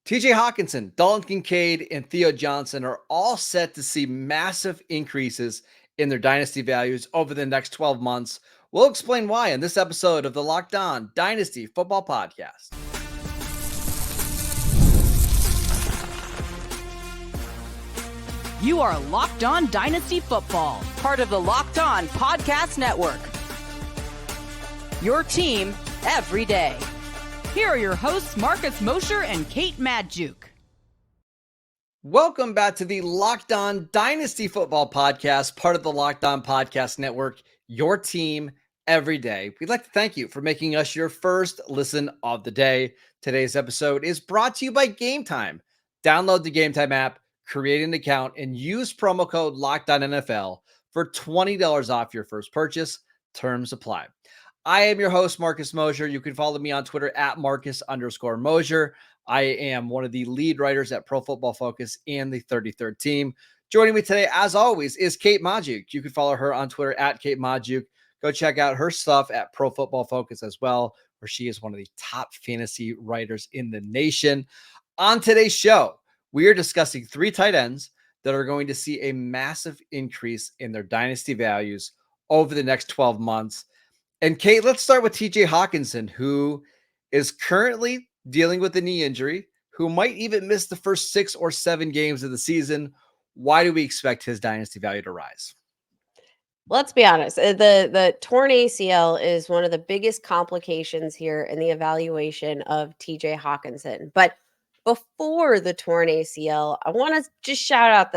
TJ Hockenson, Dalton Kincaid, and Theo Johnson are all set to see massive increases in their dynasty values over the next 12 months. We'll explain why in this episode of the Locked On Dynasty Football Podcast. You are Locked On Dynasty Football, part of the Locked On Podcast Network. Your team every day. Here are your hosts, Marcus Mosher and Kate Madjuk. Welcome back to the Locked On Dynasty Football Podcast, part of the Locked On Podcast Network, your team every day. We'd like to thank you for making us your first listen of the day. Today's episode is brought to you by Gametime. Download the Gametime app, create an account, and use promo code LOCKEDONNFL for $20 off your first purchase. Terms apply. I am your host, Marcus Mosher. You can follow me on Twitter at Marcus_Mosher. I am one of the lead writers at Pro Football Focus and the 33rd Team. Joining me today, as always, is Kate Madjuk. You can follow her on Twitter at Kate Madjuk. Go check out her stuff at Pro Football Focus as well, where she is one of the top fantasy writers in the nation. On today's show, we are discussing three tight ends that are going to see a massive increase in their dynasty values over the next 12 months. And Kate, let's start with TJ Hockenson, who is currently dealing with a knee injury, who might even miss the first 6 or 7 games of the season. Why do we expect his dynasty value to rise? Let's be honest. The torn ACL is one of the biggest complications here in the evaluation of TJ Hockenson. But before the torn ACL, I want to just shout out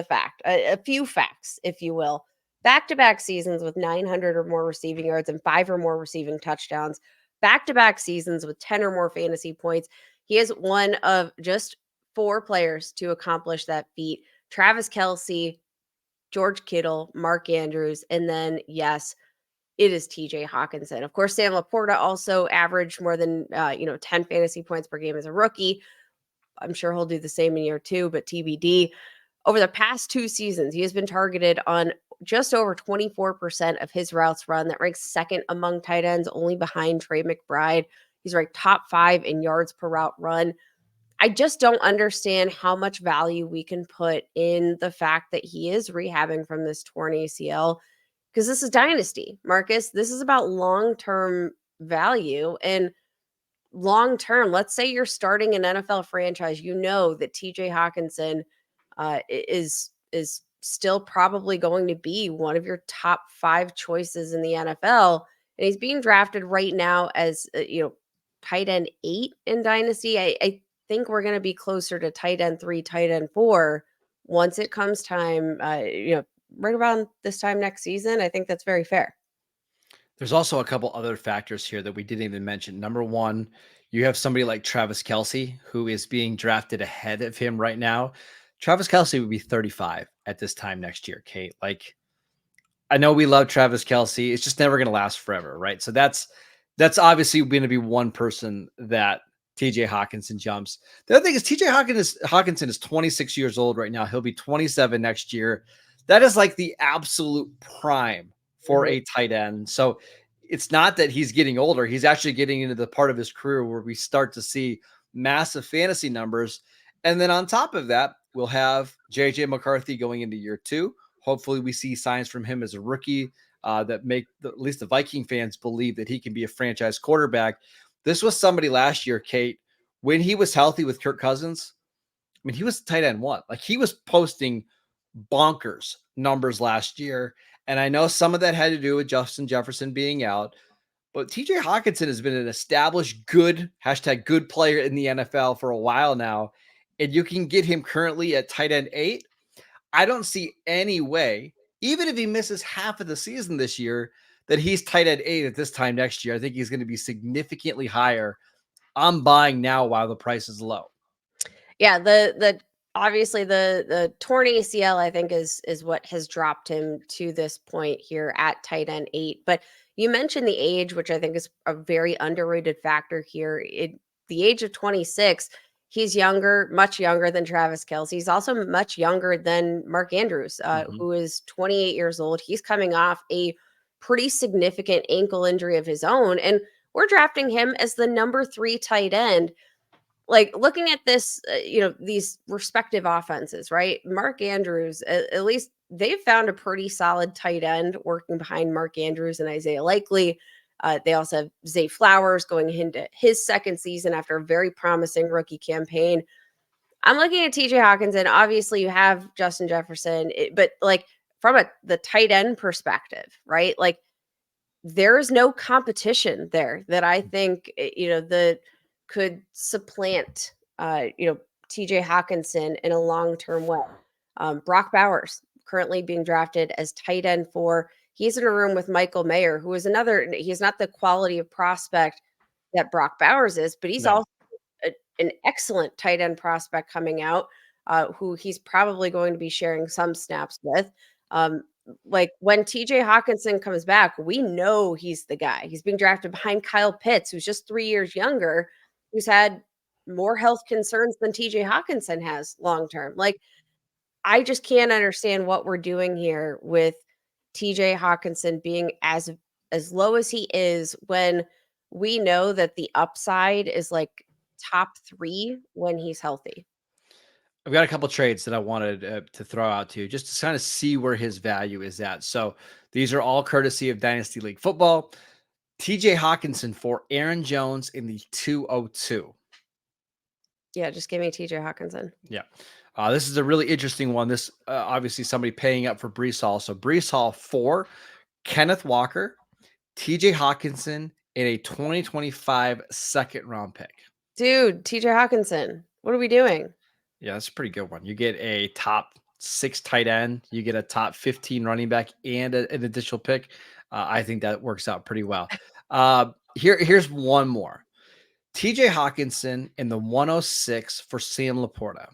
a few facts, if you will. Back-to-back seasons with 900 or more receiving yards and 5 or more receiving touchdowns. Back-to-back seasons with 10 or more fantasy points. He is one of just 4 players to accomplish that feat. Travis Kelce, George Kittle, Mark Andrews, and then, yes, it is TJ Hockenson. Of course, Sam Laporta also averaged more than 10 fantasy points per game as a rookie. I'm sure he'll do the same in year 2, but TBD. Over the past 2 seasons, he has been targeted on just over 24% of his routes run. That ranks second among tight ends, only behind Trey McBride. He's ranked top 5 in yards per route run. I just don't understand how much value we can put in the fact that he is rehabbing from this torn ACL, because this is dynasty, Marcus. This is about long-term value. And long-term, let's say you're starting an NFL franchise, you know that TJ Hockenson is still probably going to be one of your top 5 choices in the NFL. And he's being drafted right now as, tight end 8 in Dynasty. I think we're going to be closer to tight end 3, tight end 4 once it comes time, right around this time next season. I think that's very fair. There's also a couple other factors here that we didn't even mention. Number one, you have somebody like Travis Kelce, who is being drafted ahead of him right now. Travis Kelce would be 35 at this time next year, Kate. Like, I know we love Travis Kelce. It's just never going to last forever, right? So that's obviously going to be one person that TJ Hockenson jumps. The other thing is TJ Hockenson is 26 years old right now. He'll be 27 next year. That is like the absolute prime for a tight end. So it's not that he's getting older. He's actually getting into the part of his career where we start to see massive fantasy numbers. And then on top of that, we'll have JJ McCarthy going into year 2. Hopefully we see signs from him as a rookie that make at least the Viking fans believe that he can be a franchise quarterback. This was somebody last year, Kate, when he was healthy with Kirk Cousins. I mean, he was tight end 1. Like, he was posting bonkers numbers last year. And I know some of that had to do with Justin Jefferson being out, but TJ Hockenson has been an established good player in the NFL for a while now. And you can get him currently at tight end 8. I don't see any way, even if he misses half of the season this year, that he's tight end 8 at this time next year. I think he's going to be significantly higher. I'm buying now while the price is low. Yeah, the obviously the torn ACL, I think, is what has dropped him to this point here at tight end 8. But you mentioned the age, which I think is a very underrated factor here. The age of 26, he's younger, much younger than Travis Kelce. He's also much younger than Mark Andrews, who is 28 years old. He's coming off a pretty significant ankle injury of his own, and we're drafting him as the number 3 tight end. like looking at this, these respective offenses, right? Mark Andrews, at least they've found a pretty solid tight end working behind Mark Andrews and Isaiah Likely. They also have Zay Flowers going into his second season after a very promising rookie campaign. I'm looking at TJ Hockenson. Obviously, you have Justin Jefferson, but like from the tight end perspective, right? Like there is no competition there that I think that could supplant TJ Hockenson in a long-term way. Brock Bowers currently being drafted as tight end 4. He's in a room with Michael Mayer, who is he's not the quality of prospect that Brock Bowers is, but he's No. also an excellent tight end prospect coming out, who he's probably going to be sharing some snaps with. Like when TJ Hockenson comes back, we know he's the guy. He's being drafted behind Kyle Pitts, who's just 3 years younger, who's had more health concerns than TJ Hockenson has long term. Like, I just can't understand what we're doing here with TJ Hockenson being as low as he is when we know that the upside is like top 3 when he's healthy. I've got a couple trades that I wanted to throw out to you just to kind of see where his value is at. So these are all courtesy of Dynasty League Football. TJ Hockenson for Aaron Jones in the 202. Yeah, just give me TJ Hockenson. Yeah. This is a really interesting one. This obviously somebody paying up for Brees Hall. So Brees Hall for Kenneth Walker, TJ Hockenson in a 2025 second round pick. Dude, TJ Hockenson. What are we doing? Yeah, that's a pretty good one. You get a top 6 tight end, you get a top 15 running back, and an additional pick. I think that works out pretty well. Here's one more. TJ Hockenson in the 106 for Sam Laporta.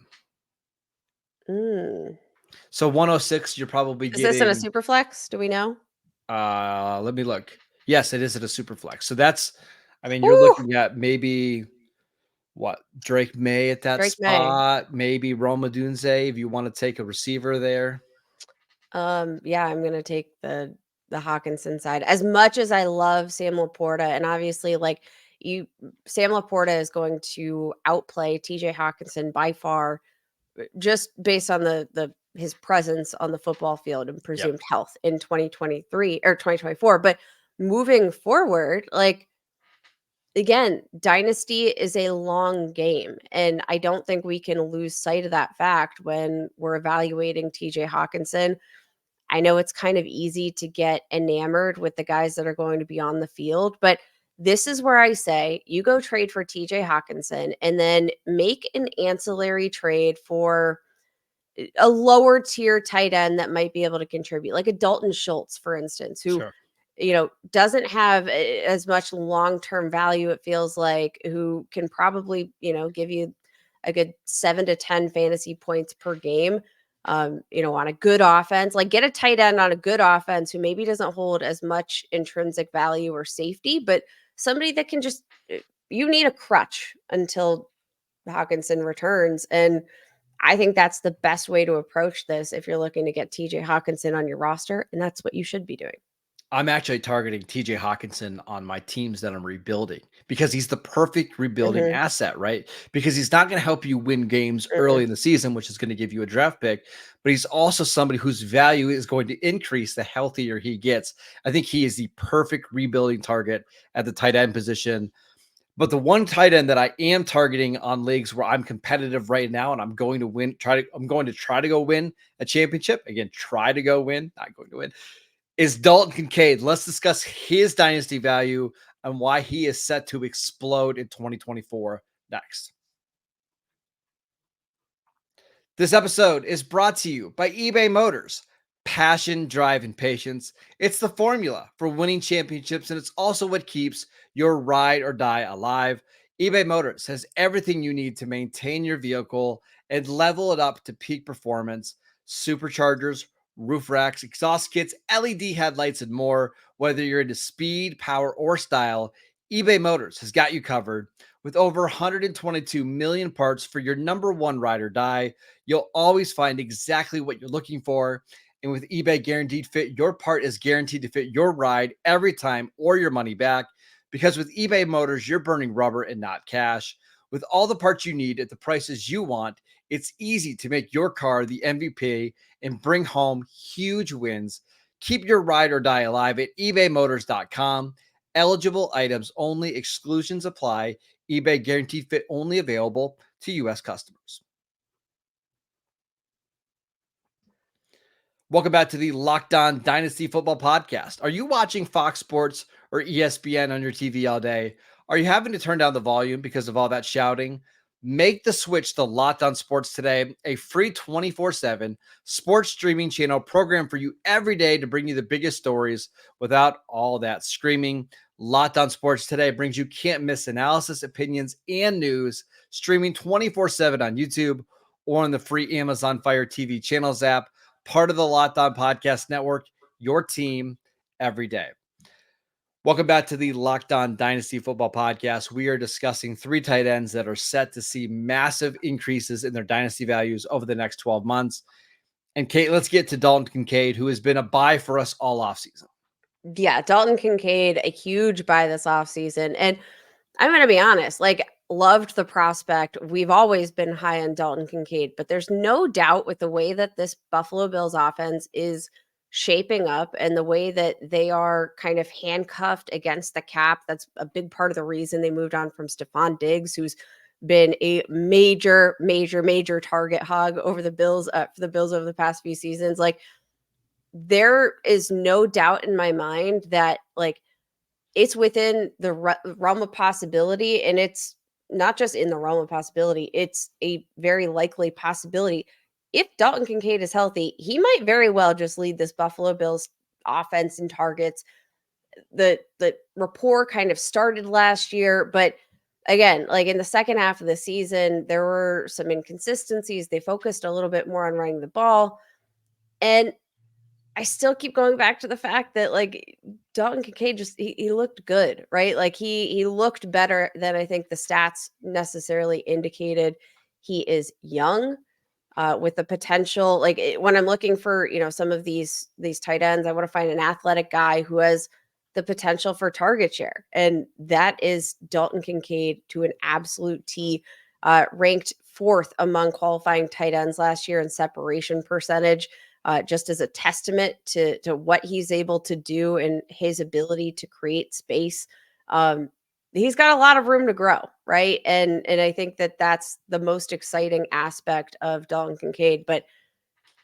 So 106, you're probably Is this in a getting. super flex? Do we know? Let me look. Yes, it is at a super flex. So that's, I mean, you're looking at maybe what, Drake May at that Drake May. spot, maybe Roma Dunze if you want to take a receiver there. Yeah, I'm gonna take the Hockenson side. As much as I love Sam Laporta, and obviously, like Sam Laporta is going to outplay TJ Hockenson by far, just based on his presence on the football field and presumed health in 2023 or 2024. But moving forward, like again, Dynasty is a long game, and I don't think we can lose sight of that fact when we're evaluating TJ Hockenson. I know it's kind of easy to get enamored with the guys that are going to be on the field, but this is where I say you go trade for TJ Hockenson and then make an ancillary trade for a lower tier tight end that might be able to contribute, like a Dalton Schultz, for instance, who doesn't have as much long-term value, it feels like, who can probably, give you a good 7 to 10 fantasy points per game. On a good offense, like get a tight end on a good offense who maybe doesn't hold as much intrinsic value or safety, but somebody that can just, you need a crutch until Hockenson returns. And I think that's the best way to approach this if you're looking to get TJ Hockenson on your roster. And that's what you should be doing. I'm actually targeting TJ Hockenson on my teams that I'm rebuilding because he's the perfect rebuilding asset, right? Because he's not going to help you win games early in the season, which is going to give you a draft pick, but he's also somebody whose value is going to increase the healthier he gets. I think he is the perfect rebuilding target at the tight end position. But the one tight end that I am targeting on leagues where I'm competitive right now and I'm going to win, I'm going to try to go win a championship. Again, try to go win, not going to win, is Dalton Kincaid. Let's discuss his dynasty value and why he is set to explode in 2024 next. This episode is brought to you by eBay Motors. Passion, drive, and patience. It's the formula for winning championships, and it's also what keeps your ride or die alive. eBay Motors has everything you need to maintain your vehicle and level it up to peak performance. Superchargers, roof racks, exhaust kits, LED headlights, and more. Whether you're into speed, power, or style, eBay Motors has got you covered. With over 122 million parts for your number one ride or die, you'll always find exactly what you're looking for. And with eBay Guaranteed Fit, your part is guaranteed to fit your ride every time or your money back. Because with eBay Motors, you're burning rubber and not cash. With all the parts you need at the prices you want, it's easy to make your car the MVP and bring home huge wins. Keep your ride or die alive at ebaymotors.com. Eligible items only, exclusions apply. eBay guaranteed fit only, available to U.S. customers. Welcome back to the Locked On Dynasty Football Podcast. Are you watching Fox Sports or ESPN on your TV all day? Are you having to turn down the volume because of all that shouting? Make the switch to Locked On Sports today, a free 24/7 sports streaming channel program for you every day to bring you the biggest stories without all that screaming. Locked On Sports today brings you can't miss analysis, opinions, and news, streaming 24/7 on YouTube or on the free Amazon Fire TV channels app. Part of the Locked On Podcast Network, your team every day. Welcome back to the Locked On Dynasty Football Podcast. We are discussing 3 tight ends that are set to see massive increases in their dynasty values over the next 12 months. And Kate, let's get to Dalton Kincaid, who has been a buy for us all offseason. Yeah, Dalton Kincaid, a huge buy this offseason. And I'm going to be honest, loved the prospect. We've always been high on Dalton Kincaid, but there's no doubt with the way that this Buffalo Bills offense is shaping up and the way that they are kind of handcuffed against the cap. That's a big part of the reason they moved on from Stephon Diggs, who's been a major target hog over the Bills for the Bills over the past few seasons. There is no doubt in my mind that it's within the realm of possibility, and it's not just in the realm of possibility, it's a very likely possibility. If Dalton Kincaid is healthy, he might very well just lead this Buffalo Bills offense in targets. The rapport kind of started last year, but again, in the second half of the season, there were some inconsistencies. They focused a little bit more on running the ball. And I still keep going back to the fact that Dalton Kincaid just he looked good, right? He looked better than I think the stats necessarily indicated. He is young, with the potential. When I'm looking for some of these tight ends, I want to find an athletic guy who has the potential for target share, and that is Dalton Kincaid to an absolute T. Ranked 4th among qualifying tight ends last year in separation percentage. Just as a testament to what he's able to do and his ability to create space. He's got a lot of room to grow, right? And I think that that's the most exciting aspect of Dalton Kincaid. But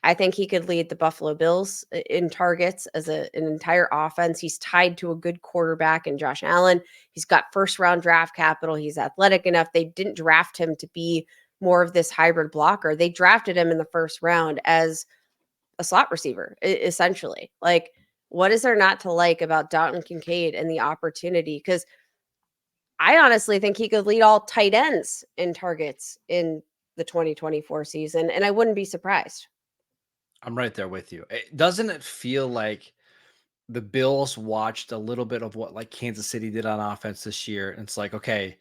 I think he could lead the Buffalo Bills in targets as an entire offense. He's tied to a good quarterback in Josh Allen. He's got first-round draft capital. He's athletic enough. They didn't draft him to be more of this hybrid blocker. They drafted him in the first round as a slot receiver, essentially. What is there not to like about Dalton Kincaid and the opportunity? Because I honestly think he could lead all tight ends in targets in the 2024 season, and I wouldn't be surprised. I'm right there with you. Doesn't it feel like the Bills watched a little bit of what Kansas City did on offense this year? And it's okay,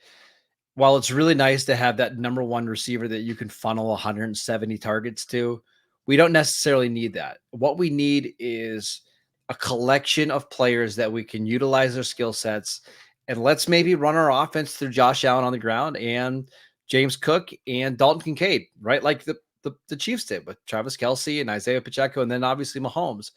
while it's really nice to have that number one receiver that you can funnel 170 targets to, we don't necessarily need that. What we need is a collection of players that we can utilize their skill sets, and let's maybe run our offense through Josh Allen on the ground and James Cook and Dalton Kincaid, right? Like the Chiefs did with Travis Kelce and Isaiah Pacheco, and then obviously Mahomes.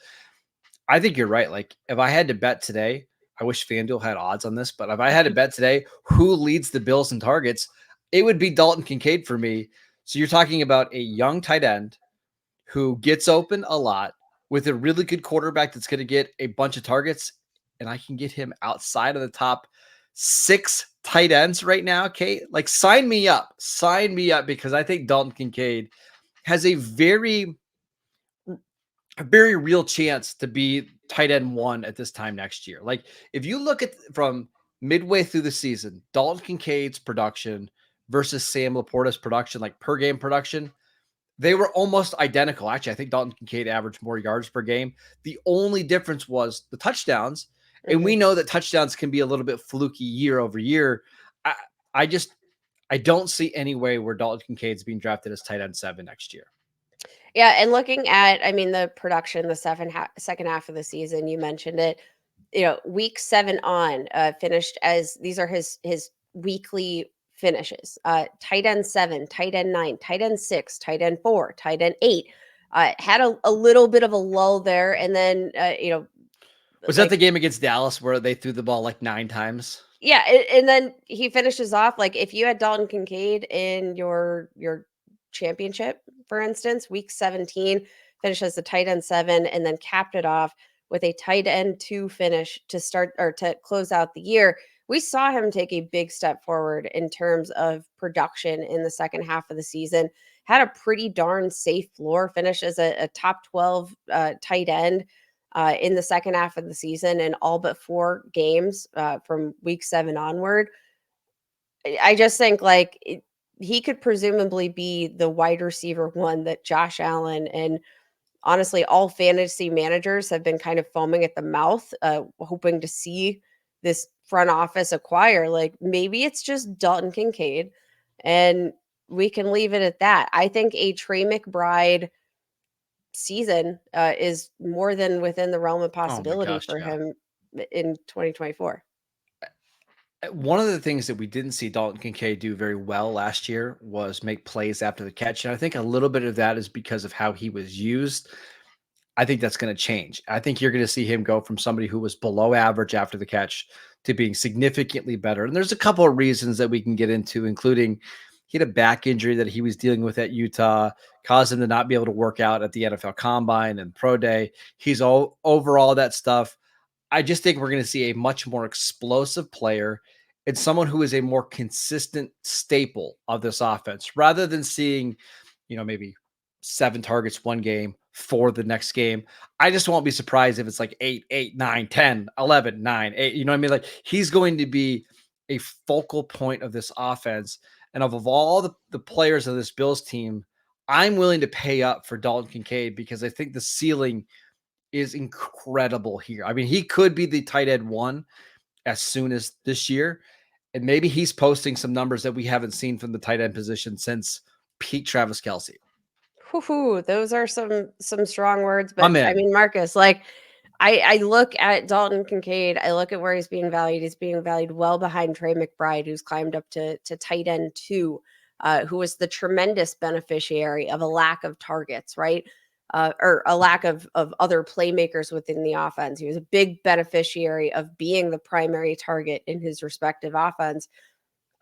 I think you're right. If I had to bet today, I wish FanDuel had odds on this, but if I had to bet today who leads the Bills in targets, it would be Dalton Kincaid for me. So you're talking about a young tight end who gets open a lot with a really good quarterback that's going to get a bunch of targets, and I can get him outside of the top 6 tight ends right now, Kate. Sign me up, because I think Dalton Kincaid has a very real chance to be tight end 1 at this time next year. If you look at from midway through the season, Dalton Kincaid's production versus Sam Laporta's production, per game production, they were almost identical. Actually, I think Dalton Kincaid averaged more yards per game. The only difference was the touchdowns. And we know that touchdowns can be a little bit fluky year over year. I don't see any way where Dalton Kincaid's being drafted as tight end 7 next year. Yeah, and looking at, the production, the second half of the season, you mentioned it. Week 7 on finished as these are his weekly finishes. Tight end 7, tight end 9, tight end 6, tight end 4, tight end 8. Had a little bit of a lull there, and then Was that the game against Dallas where they threw the ball like 9 times? Yeah, and then he finishes off like if you had Dalton Kincaid in your championship, for instance, week 17, finishes the tight end 7 and then capped it off with a tight end 2 finish to start or to close out the year. We saw him take a big step forward in terms of production in the second half of the season. Had a pretty darn safe floor finish as a top 12 tight end in the second half of the season in all but 4 games from week 7 onward. I just think he could presumably be the wide receiver 1 that Josh Allen and honestly all fantasy managers have been kind of foaming at the mouth, hoping to see this front office acquire. Like maybe it's just Dalton Kincaid and we can leave it at that. I think a Trey McBride season is more than within the realm of Oh my possibility gosh, for yeah. him in 2024. One of the things that we didn't see Dalton Kincaid do very well last year was make plays after the catch. And I think a little bit of that is because of how he was used. I think that's going to change. I think you're going to see him go from somebody who was below average after the catch to being significantly better. And there's a couple of reasons that we can get into, including he had a back injury that he was dealing with at Utah, caused him to not be able to work out at the NFL Combine and Pro Day. He's all over all that stuff. I just think we're going to see a much more explosive player and someone who is a more consistent staple of this offense rather than seeing, maybe 7 targets one game, 4 the next game. I just won't be surprised if it's like 8, 8, 9, 10, 11, 9, 8. You know what I mean? Like he's going to be a focal point of this offense. And of all the players of this Bills team, I'm willing to pay up for Dalton Kincaid because I think the ceiling is incredible here. I mean, he could be the tight end 1 as soon as this year. And maybe he's posting some numbers that we haven't seen from the tight end position since peak Travis Kelce. Whew, those are some strong words, but I'm in. I mean, Marcus, like I look at Dalton Kincaid, I look at where he's being valued. He's being valued well behind Trey McBride, who's climbed up to tight end 2, who was the tremendous beneficiary of a lack of targets, right? Or a lack of other playmakers within the offense. He was a big beneficiary of being the primary target in his respective offense.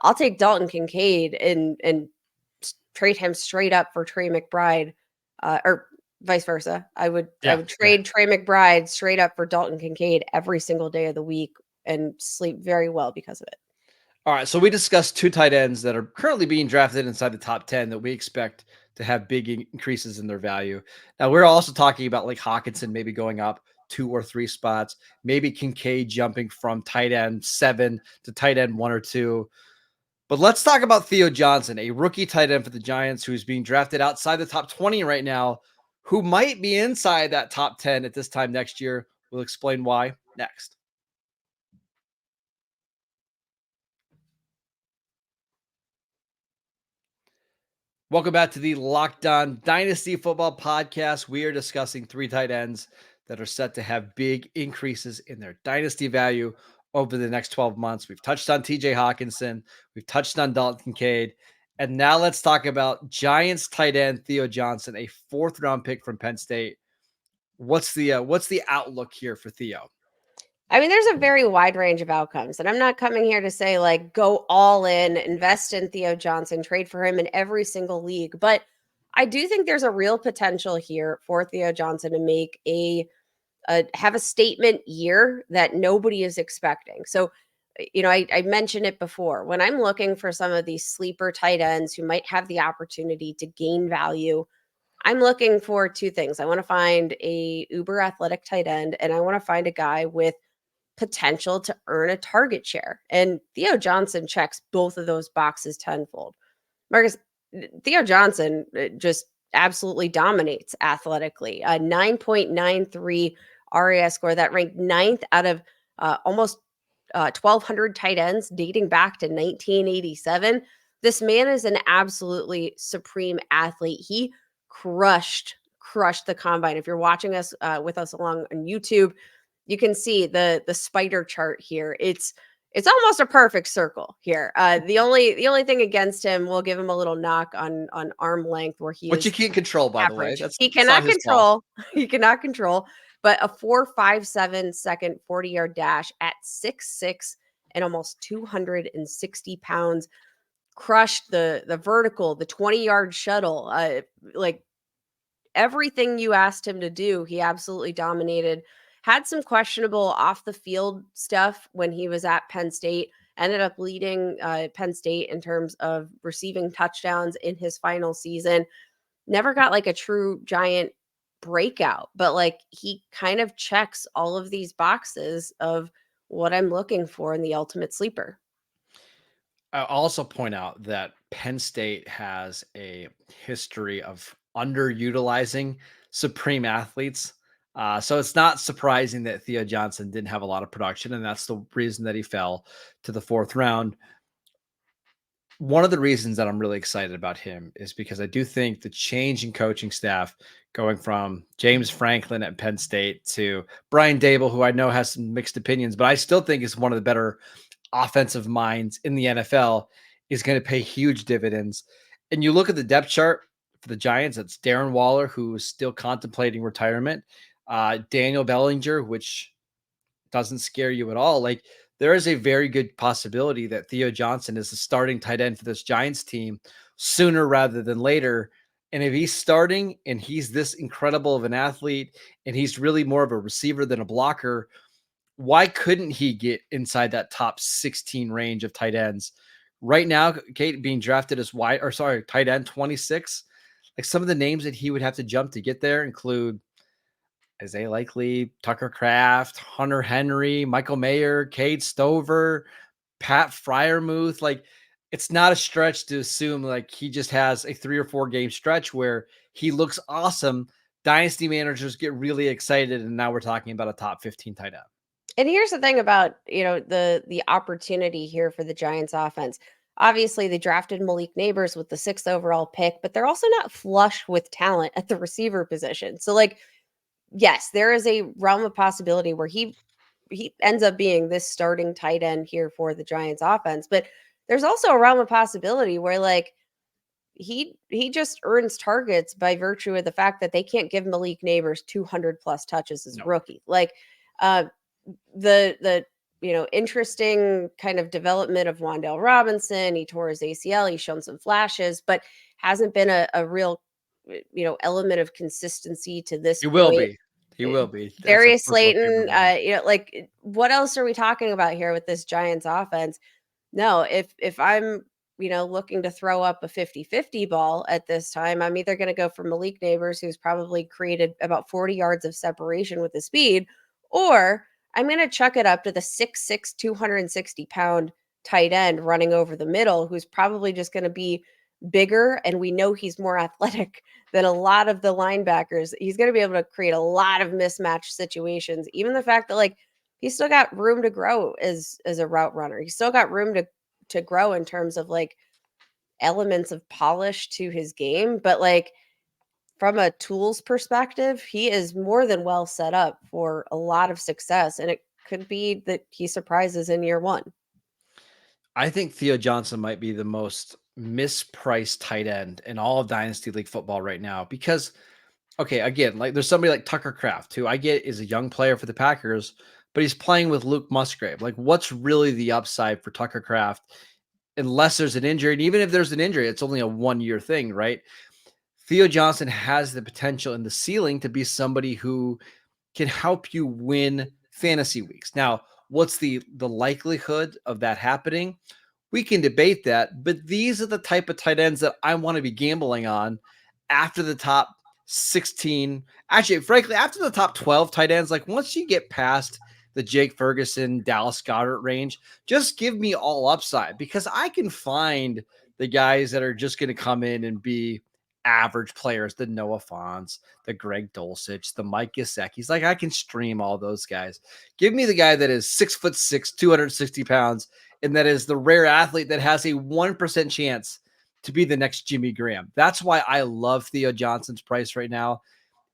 I'll take Dalton Kincaid and trade him straight up for Trey McBride, or vice versa. I would trade Trey McBride straight up for Dalton Kincaid every single day of the week and sleep very well because of it. All right, so we discussed 2 tight ends that are currently being drafted inside the top 10 that we expect to have big increases in their value. Now, we're also talking about like Hockenson maybe going up 2 or 3 spots, maybe Kincaid jumping from tight end 7 to tight end 1 or 2. But let's talk about Theo Johnson, a rookie tight end for the Giants who's being drafted outside the top 20 right now, who might be inside that top 10 at this time next year. We'll explain why next. Welcome back to the Locked On Dynasty Football Podcast. We are discussing 3 tight ends that are set to have big increases in their dynasty value over the next 12 months. We've touched on TJ Hockenson. We've touched on Dalton Kincaid. And now let's talk about Giants tight end Theo Johnson, a 4th-round pick from Penn State. What's the outlook here for Theo? I mean, there's a very wide range of outcomes, and I'm not coming here to say like go all in, invest in Theo Johnson, trade for him in every single league, but I do think there's a real potential here for Theo Johnson to make have a statement year that nobody is expecting. So, I mentioned it before. When I'm looking for some of these sleeper tight ends who might have the opportunity to gain value, I'm looking for 2 things. I want to find a uber athletic tight end, and I want to find a guy with potential to earn a target share. And Theo Johnson checks both of those boxes tenfold. Marcus, Theo Johnson just absolutely dominates athletically. A 9.93 RAS score that ranked 9th out of almost 1,200 tight ends dating back to 1987. This man is an absolutely supreme athlete. He crushed the combine. If you're watching us with us along on YouTube, you can see the spider chart here. It's It's almost a perfect circle here. The only thing against him, we'll give him a little knock on arm length, where he Which you is can't control, by the way. average. That's He not cannot his fault. control. He cannot control. But a 4.57 second 40-yard dash at 6'6" and almost 260 pounds, crushed the vertical, the 20-yard shuttle, like everything you asked him to do, he absolutely dominated. Had some questionable off the field stuff when he was at Penn State. Ended up leading Penn State in terms of receiving touchdowns in his final season. Never got like a true giant breakout, but like he kind of checks all of these boxes of what I'm looking for in the ultimate sleeper. I'll also point out that Penn State has a history of underutilizing supreme athletes. So it's not surprising that Theo Johnson didn't have a lot of production, and that's the reason that he fell to the fourth round. One of the reasons that I'm really excited about him is because I do think the change in coaching staff, going from James Franklin at Penn State to Brian Dable, who I know has some mixed opinions, but I still think is one of the better offensive minds in the NFL, is going to pay huge dividends. And you look at the depth chart for the Giants, it's Darren Waller, who is still contemplating retirement, Daniel Bellinger, which doesn't scare you at all. Like, there is a very good possibility that Theo Johnson is the starting tight end for this Giants team sooner rather than later. And if he's starting and he's this incredible of an athlete and he's really more of a receiver than a blocker, why couldn't he get inside that top 16 range of tight ends? Right now, Kate, being drafted as tight end 26. Like, some of the names that he would have to jump to get there include Isaiah Likely, Tucker Kraft, Hunter Henry, Michael Mayer, Cade Stover, Pat Fryermuth. Like, it's not a stretch to assume like he just has a 3 or 4 game stretch where he looks awesome. Dynasty managers get really excited, and now we're talking about a top 15 tight end. And here's the thing about, the opportunity here for the Giants offense. Obviously, they drafted Malik Neighbors with the 6th overall pick, but they're also not flush with talent at the receiver position. So, like, yes, there is a realm of possibility where he ends up being this starting tight end here for the Giants offense, but there's also a realm of possibility where, like, he just earns targets by virtue of the fact that they can't give Malik Neighbors 200 plus touches as a rookie. Like, uh the interesting kind of development of Wan'Dale Robinson. He tore his ACL. He's shown some flashes, but hasn't been a real element of consistency to this He will point. be. He will be. Darius Slayton, like, what else are we talking about here with this Giants offense? No, if I'm looking to throw up a 50-50 ball at this time, I'm either going to go for Malik Neighbors, who's probably created about 40 yards of separation with his speed, or I'm going to chuck it up to the 6'6", 260-pound tight end running over the middle, who's probably just going to be bigger, and we know he's more athletic than a lot of the linebackers. He's going to be able to create a lot of mismatched situations. Even the fact that, like, he's still got room to grow as a route runner. He's still got room to grow in terms of, like, elements of polish to his game, but, like, from a tools perspective, he is more than well set up for a lot of success, and it could be that he surprises in year one. I think Theo Johnson might be the most mispriced tight end in all of Dynasty League football right now because, okay, again, like, there's somebody like Tucker Kraft, who I get is a young player for the Packers, but he's playing with Luke Musgrave. Like, what's really the upside for Tucker Kraft unless there's an injury? And even if there's an injury, it's only a 1-year thing, right? Theo Johnson has the potential in the ceiling to be somebody who can help you win fantasy weeks. Now, what's the likelihood of that happening? We can debate that, but these are the type of tight ends that I want to be gambling on after the top 16. Actually, frankly, after the top 12 tight ends, like, once you get past the Jake Ferguson, Dallas Goedert range, just give me all upside, because I can find the guys that are just going to come in and be average players, the Noah Fonts, the Greg Dulcich, the Mike Gesicki's. Like, I can stream all those guys. Give me the guy that is 6'6", 260 pounds, and that is the rare athlete that has a 1% chance to be the next Jimmy Graham. That's why I love Theo Johnson's price right now.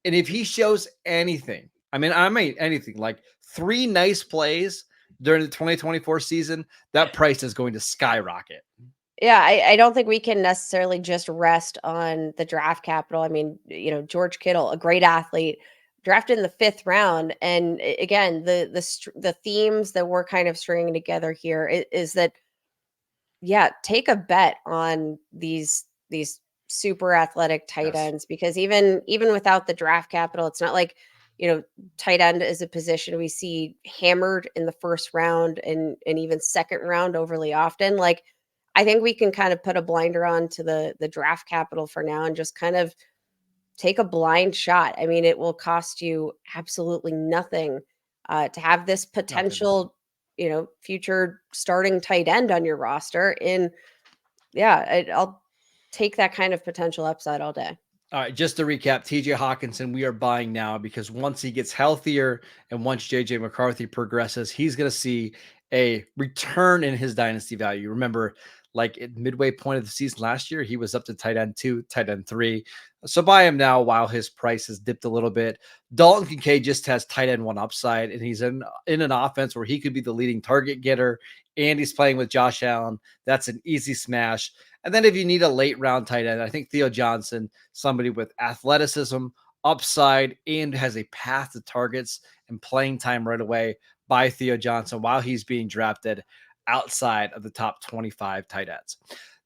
And if he shows anything, I mean anything, like 3 nice plays during the 2024 season, that price is going to skyrocket. Yeah, I don't think we can necessarily just rest on the draft capital. I mean, George Kittle, a great athlete, drafted in the 5th round, and again, the themes that we're kind of stringing together here is that, yeah, take a bet on these super athletic tight Yes. ends, because even without the draft capital, it's not like, tight end is a position we see hammered in the 1st round and even 2nd round overly often. Like, I think we can kind of put a blinder on to the draft capital for now and just kind of take a blind shot. I mean, it will cost you absolutely nothing to have this Nothing. potential, future starting tight end on your roster. And yeah, I'll take that kind of potential upside all day. All right, just to recap, TJ Hockenson, we are buying now because once he gets healthier and once JJ McCarthy progresses, he's going to see a return in his dynasty value. Remember, like at midway point of the season last year, he was up to tight end 2, tight end 3. So buy him now while his price has dipped a little bit. Dalton Kincaid just has tight end 1 upside, and he's in an offense where he could be the leading target getter, and he's playing with Josh Allen. That's an easy smash. And then if you need a late round tight end, I think Theo Johnson, somebody with athleticism, upside, and has a path to targets and playing time right away, by Theo Johnson while he's being drafted outside of the top 25 tight ends.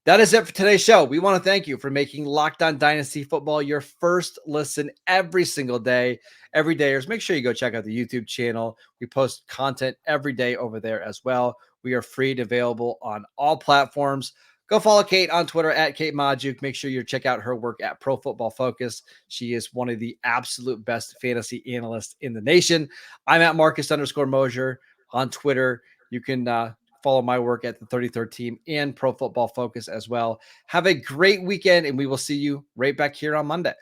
That is it for today's show. We want to thank you for making Locked On Dynasty Football your first listen every single day. Every dayers, make sure you go check out the YouTube channel. We post content every day over there as well. We are free and available on all platforms. Go follow Kate on Twitter at Kate Majuk. Make sure you check out her work at Pro Football Focus. She is one of the absolute best fantasy analysts in the nation. I'm at Marcus_Mosier on Twitter. You can follow my work at the 33rd Team and Pro Football Focus as well. Have a great weekend, and we will see you right back here on Monday.